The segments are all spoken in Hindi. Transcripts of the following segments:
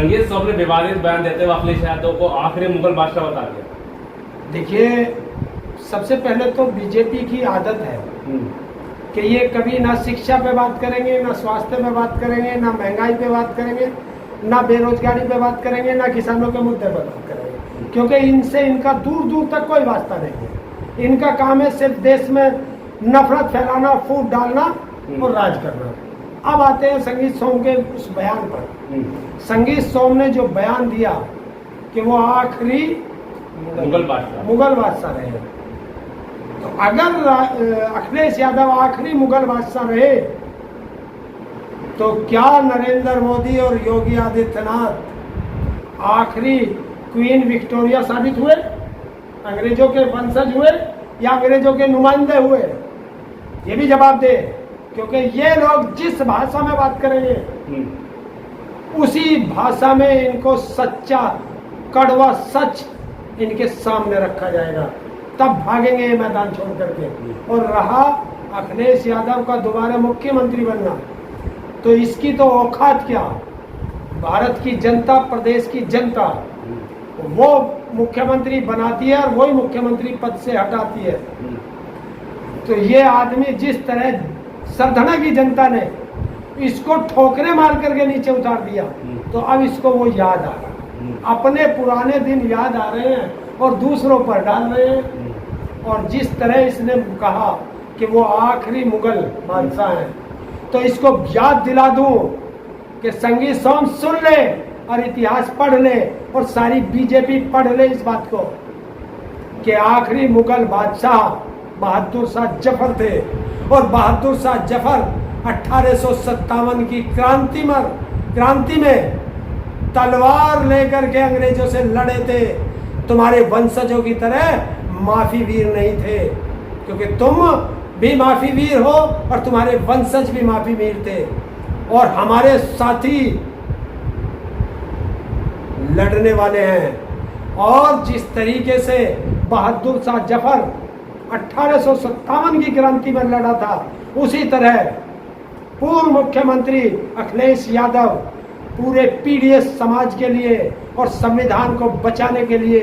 संगीत सोम ने विवादित बयान देते हुए अखिलेश यादव को आखिरी मुगल बादशाह बता दिया। देखिए, सबसे पहले तो बीजेपी की आदत है कि ये कभी ना शिक्षा पे बात करेंगे, ना स्वास्थ्य पे बात करेंगे, ना महंगाई पे बात करेंगे, ना बेरोजगारी पे बात करेंगे, ना किसानों के मुद्दे पर बात करेंगे, क्योंकि इनसे इनका दूर दूर तक कोई वास्ता नहीं है। इनका काम है सिर्फ देश में नफरत फैलाना, फूट डालना और राज करना। अब आते हैं संगीत सोम के उस बयान पर। संगीत सोम ने जो बयान दिया कि वो आखिरी मुगल बादशाह रहे, तो अगर अखिलेश यादव आखिरी मुगल बादशाह रहे तो क्या नरेंद्र मोदी और योगी आदित्यनाथ आखिरी क्वीन विक्टोरिया साबित हुए? अंग्रेजों के वंशज हुए या अंग्रेजों के नुमाइंदे हुए? ये भी जवाब दे, क्योंकि ये लोग जिस भाषा में बात करेंगे उसी भाषा में इनको सच्चा कड़वा सच इनके सामने रखा जाएगा, तब भागेंगे ये मैदान छोड़ करके। और रहा अखिलेश यादव का दोबारा मुख्यमंत्री बनना, तो इसकी तो औकात क्या, भारत की जनता, प्रदेश की जनता वो मुख्यमंत्री बनाती है और वही मुख्यमंत्री पद से हटाती है। तो ये आदमी जिस तरह सरधना की जनता ने इसको ठोकरे मार करके नीचे उतार दिया, तो अब इसको वो याद आ रहा है, अपने पुराने दिन याद आ रहे हैं और दूसरों पर डाल रहे हैं। और जिस तरह इसने कहा कि वो आखिरी मुगल बादशाह हैं, तो इसको याद दिला दूं कि संगीत सोम सुन ले और इतिहास पढ़ ले और सारी बीजेपी पढ़ ले इस बात को कि आखिरी मुगल बादशाह बहादुर शाह जफर थे। और बहादुर शाह जफर 1857 की क्रांति में तलवार लेकर के अंग्रेजों से लड़े थे। तुम्हारे वंशजों की तरह माफी वीर नहीं थे, क्योंकि तुम भी माफी वीर हो और तुम्हारे वंशज भी माफी वीर थे। और हमारे साथी लड़ने वाले हैं। और जिस तरीके से बहादुर शाह जफर 1857 की क्रांति में लड़ा था, उसी तरह पूर्व मुख्यमंत्री अखिलेश यादव पूरे पीडीएस समाज के लिए और संविधान को बचाने के लिए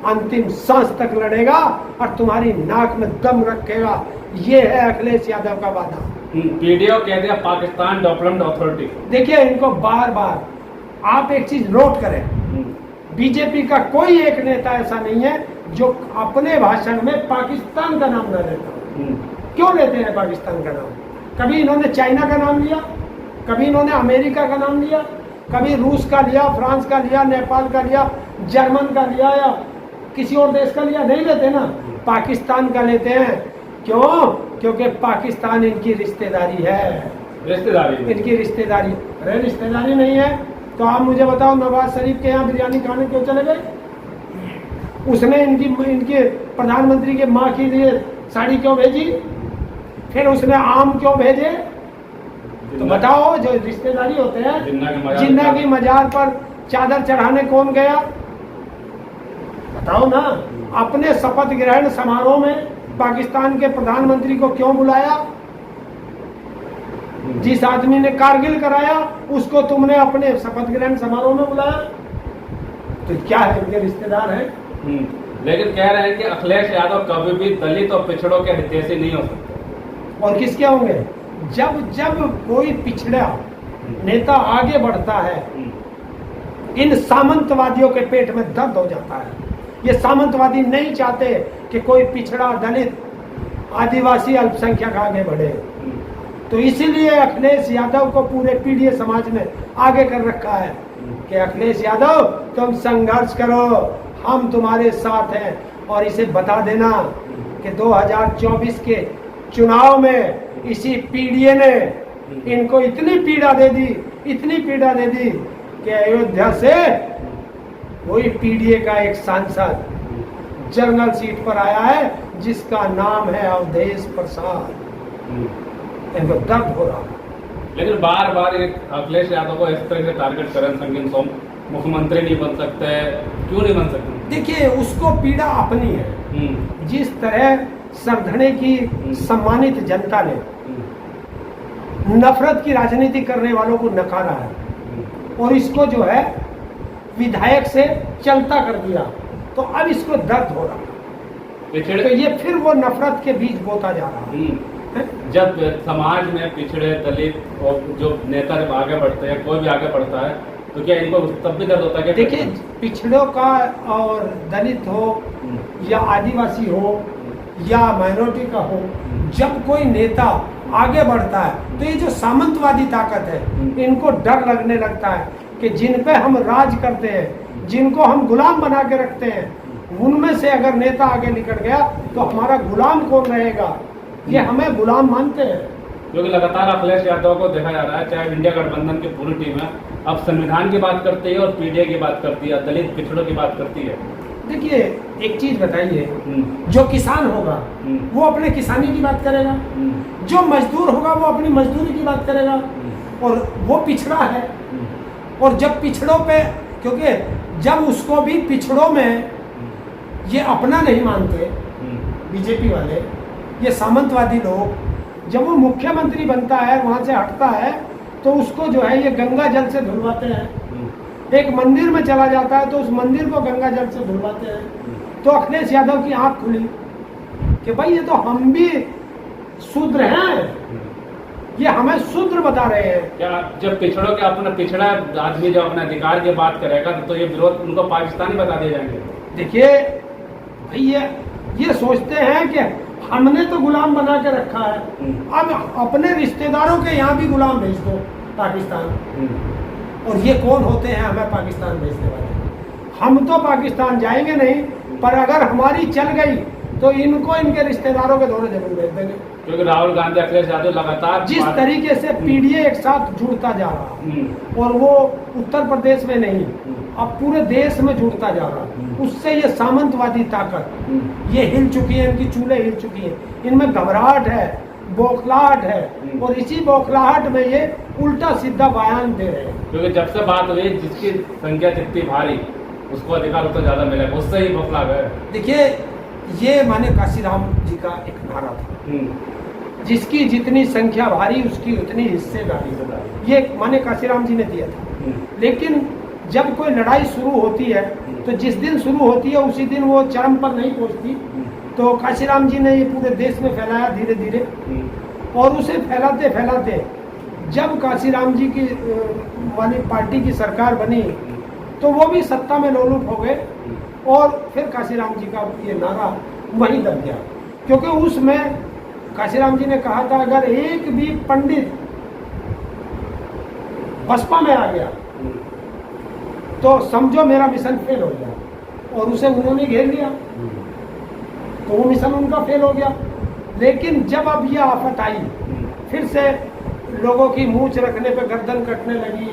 अंतिम सांस तक लड़ेगा और तुम्हारी नाक में दम रखेगा। ये है अखिलेश यादव का वादा। पीडीओ कह दिया पाकिस्तान डेवलपमेंट अथॉरिटी। देखिए, इनको बार बार आप एक चीज नोट करें, बीजेपी का कोई एक नेता ऐसा नहीं है जो अपने भाषण में पाकिस्तान का नाम न लेता। क्यों लेते हैं पाकिस्तान का नाम? कभी इन्होंने चाइना का नाम लिया, कभी इन्होंने अमेरिका का नाम लिया, कभी रूस का लिया, फ्रांस का लिया, नेपाल का लिया, जर्मन का लिया या किसी और देश का लिया? नहीं लेते ना, पाकिस्तान का लेते हैं। क्यों? क्योंकि पाकिस्तान इनकी रिश्तेदारी है। इनकी रिश्तेदारी। अरे रिश्तेदारी नहीं है तो आप मुझे बताओ, नवाज शरीफ के यहाँ बिरयानी खाने क्यों चले गए? उसने इनके प्रधानमंत्री के माँ के लिए साड़ी क्यों भेजी? फिर उसने आम क्यों भेजे? तो बताओ, जो रिश्तेदारी होते हैं, जिन्ना की मजार पर चादर चढ़ाने कौन गया? बताओ ना। अपने शपथ ग्रहण समारोह में पाकिस्तान के प्रधानमंत्री को क्यों बुलाया? जिस आदमी ने कारगिल कराया उसको तुमने अपने शपथ ग्रहण समारोह में बुलाया। तो क्या है, इनके रिश्तेदार हैं। लेकिन कह रहे हैं कि अखिलेश यादव कभी भी दलित और पिछड़ों के हितैषी नहीं हो सकते। और किसके होंगे? जब कोई पिछड़ा नेता आगे बढ़ता है, इन सामंतवादियों के पेट में दर्द हो जाता है। ये सामंतवादी नहीं चाहते कि कोई पिछड़ा, दलित, आदिवासी, अल्पसंख्यक आगे बढ़े। तो इसीलिए अखिलेश यादव को पूरे पीडीए समाज ने आगे कर रखा है कि अखिलेश यादव तुम संघर्ष करो, हम तुम्हारे साथ हैं। और इसे बता देना कि 2024 के चुनाव में इसी पीडीए ने इनको इतनी पीड़ा दे दी कि अयोध्या से वही पीडीए का एक सांसद जनरल सीट पर आया है जिसका नाम है अवधेश प्रसाद। इनको दर्द हो रहा है। लेकिन बार बार अखिलेश यादव को इस तरह से टारगेट करें, संगीत सोम मुख्यमंत्री नहीं बन सकते, क्यों नहीं बन सकते? देखिए, उसको पीड़ा अपनी है। जिस तरह सरधने की सम्मानित जनता ने नफरत की राजनीति करने वालों को नकारा है और इसको जो है विधायक से चलता कर दिया, तो अब इसको दर्द हो रहा है। पिछड़े तो ये फिर वो नफरत के बीच बोता जा रहा है। जब समाज में पिछड़े दलित और जो नेता जब आगे बढ़ते हैं, कोई भी आगे बढ़ता है, तो क्या इनको तब भी दर्द होता है? देखिए, पिछड़ों का और दलित हो या आदिवासी हो या माइनॉरिटी का हो, जब कोई नेता आगे बढ़ता है तो ये जो सामंतवादी ताकत है, इनको डर लगने लगता है कि जिन पे हम राज करते हैं, जिनको हम गुलाम बना के रखते हैं, उनमें से अगर नेता आगे निकल गया तो हमारा गुलाम कौन रहेगा? ये हमें गुलाम मानते हैं। क्योंकि लगातार अखिलेश यादव को देखा जा रहा है, चाहे इंडिया गठबंधन की पूरी टीम है, अब संविधान की बात करती है और पीडीए की बात करती है, दलित पिछड़ों की बात करती है। देखिए, एक चीज बताइए, जो किसान होगा वो अपने किसानी की बात करेगा, जो मजदूर होगा वो अपनी मजदूरी की बात करेगा, और वो पिछड़ा है। और जब पिछड़ों पे, क्योंकि जब उसको भी पिछड़ों में ये अपना नहीं मानते, बीजेपी वाले, ये सामंतवादी लोग, जब वो मुख्यमंत्री बनता है, वहां से हटता है, तो उसको जो है ये गंगा जल से धुलवाते हैं। एक मंदिर में चला जाता है तो उस मंदिर को गंगा जल से धुलवाते हैं। तो अखिलेश यादव की आंख खुली कि भाई ये तो हम भी शूद्र हैं, ये हमें शूद्र बता रहे हैं। क्या जब पिछड़ों के अपना पिछड़ा आदमी जब अपने अधिकार की बात करेगा तो ये विरोध उनको पाकिस्तानी बता दिए जाएंगे? देखिए भाई, ये सोचते हैं कि हमने तो गुलाम बना के रखा है, अब अपने रिश्तेदारों के यहाँ भी गुलाम भेज दो पाकिस्तान। और ये कौन होते हैं हमें पाकिस्तान भेजने वाले? हम तो पाकिस्तान जाएंगे नहीं, पर अगर हमारी चल गई तो इनको इनके रिश्तेदारों के दौरे जरूर भेज देंगे। क्योंकि राहुल गांधी, अखिलेश यादव लगातार जिस तरीके से पीडीए एक साथ जुड़ता जा रहा है, और वो उत्तर प्रदेश में नहीं, अब पूरे देश में जुड़ता जा रहा है, उससे ये सामंतवादी ताकत ये हिल चुकी है, इनकी चूल्हे हिल चुकी है, इनमें घबराहट है, बौखलाहट है, और इसी बौखलाहट में ये उल्टा सीधा बयान दे रहे हैं। क्योंकि जब से बात हुई, जिसकी संख्या जितनी भारी उसको अधिकार उतना ज्यादा मिलेगा, उससे ही बौखला गए। देखिए, ये माने काशीराम जी का एक नारा था, जिसकी जितनी संख्या भारी उसकी उतनी हिस्सेदारी, ये माने काशीराम जी ने दिया था। लेकिन जब कोई लड़ाई शुरू होती है तो जिस दिन शुरू होती है उसी दिन वो चरम पर नहीं पहुंचती, तो काशीराम जी ने ये पूरे देश में फैलाया धीरे धीरे, और उसे फैलाते फैलाते जब काशीराम जी की वाली पार्टी की सरकार बनी तो वो भी सत्ता में लोलुप हो गए, और फिर काशीराम जी का ये नारा वहीं दब गया। क्योंकि उसमें काशीराम जी ने कहा था, अगर एक भी पंडित बसपा में आ गया तो समझो मेरा मिशन फेल हो गया, और उसे उन्होंने घेर लिया, तो वो मिशन उनका फेल हो गया। लेकिन जब अब यह आफत आई, फिर से लोगों की मूंछ रखने पे गर्दन कटने लगी,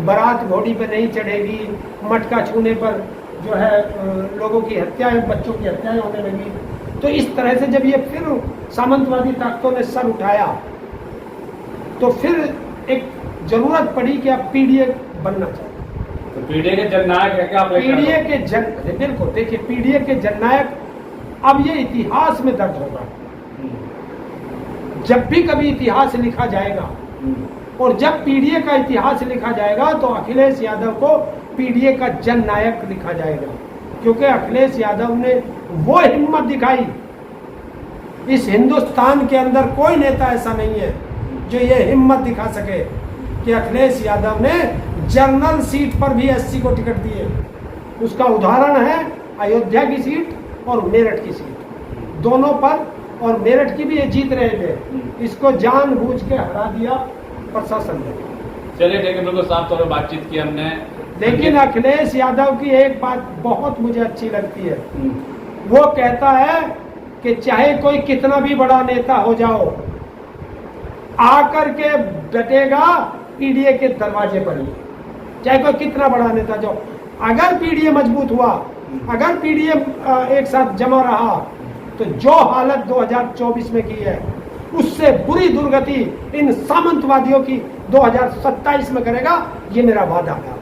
बारात घोड़ी पे नहीं चढ़ेगी, मटका छूने पर जो है लोगों की हत्याएं, बच्चों की हत्याएं होने लगी। तो इस तरह से जब ये फिर सामंतवादी ताकतों ने सर उठाया, तो फिर एक जरूरत पड़ी कि अब पीडीए बनना चाहिए। तो पीडीए के जननायक है क्या? पीडीए के बिल्कुल, देखिए, पीडीए के जननायक अब ये इतिहास में दर्ज होगा। जब भी कभी इतिहास लिखा जाएगा, और जब पीडीए का इतिहास लिखा जाएगा तो अखिलेश यादव को पीडीए का जननायक लिखा जाएगा, क्योंकि अखिलेश यादव ने वो हिम्मत दिखाई। इस हिंदुस्तान के अंदर कोई नेता ऐसा नहीं है जो ये हिम्मत दिखा सके कि अखिलेश यादव ने जनरल सीट पर भी एससी को टिकट दिए। उसका उदाहरण है अयोध्या की सीट और मेरठ की सीट, दोनों पर, और मेरठ की भी ये जीत रहे थे, इसको जानबूझ के हरा दिया प्रशासन ने। चलिए ठीक है, बिल्कुल साफ तौर पर बातचीत की हमने। लेकिन अखिलेश यादव की एक बात बहुत मुझे अच्छी लगती है, वो कहता है कि चाहे कोई कितना भी बड़ा नेता हो जाओ, आकर के डटेगा पीडीए के दरवाजे पर ही, चाहे कोई कितना बड़ा नेता जाओ। अगर पीडीए मजबूत हुआ, अगर पीडीए एक साथ जमा रहा, तो जो हालत 2024 में की है उससे बुरी दुर्गति इन सामंतवादियों की 2027 में करेगा, ये मेरा वादा है।